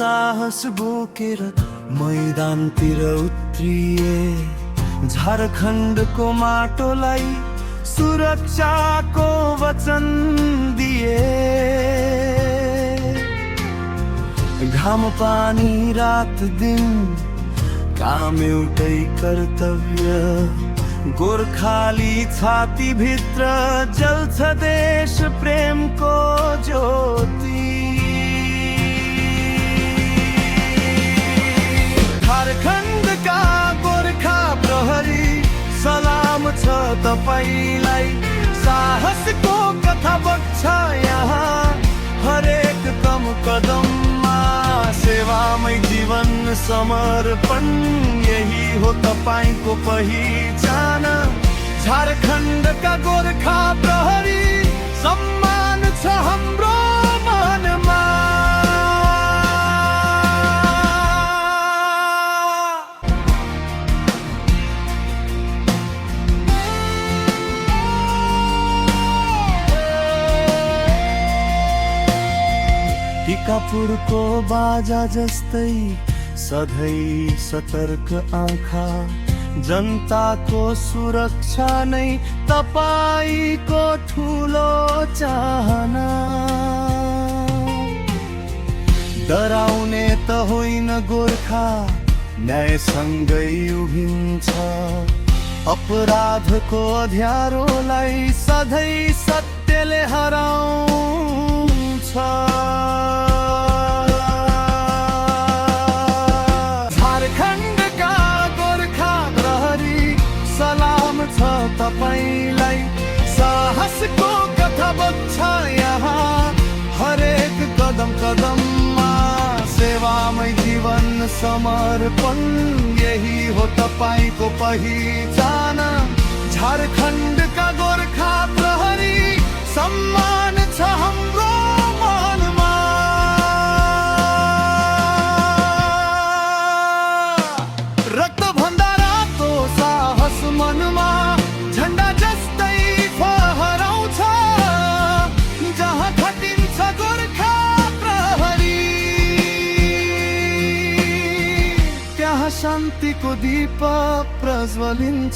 साहस बोकेर मैदानतिर उत्रिए। झारखण्डको माटोलाई सुरक्षाको वचन दिए। घाम पानी रात दिन काम एउटै कर्तव्य। गोर्खाली छाती भित्र जल्छ देश प्रेमको ज्योति। झारखण्डका गोर्खा प्रहरी सलाम छ तपाईलाई। साहसको कथा बग्छ यहाँ हरेक कदममा। सेवामै जीवन समर्पण यही हो तपाईको पहिचान। झारखण्डका गोर्खा प्रहरी सम्मान छ हाम्रो मनमा। टिकापुरको बाजा जस्तै सधैँ सतर्क आँखा। जनताको सुरक्षा नै तपाईको ठुलो चाहना। डराउने त होइन गोर्खा, न्यायसँगै उभिन्छ। अपराधको अँध्यारोलाई सधैँ सत्यले हराउँछ। झारखण्डका गोर्खा प्रहरी सलाम छ तपाईलाई। साहसको कथा बग्छ यहाँ हरेक कदममा। सेवामै जीवन समर्पण यही हो तपाईको पहिचान। झारखण्डका गोर्खा प्रहरी सम्मान छ हाम्रो मनमा। रक्त भन्दा रातो साहस मनमा झण्डा जस्तै फहराउँछ। जहाँ खटिन्छ गोर्खा प्रहरी त्यहाँ शान्तिको दीप प्रज्वलिन्छ।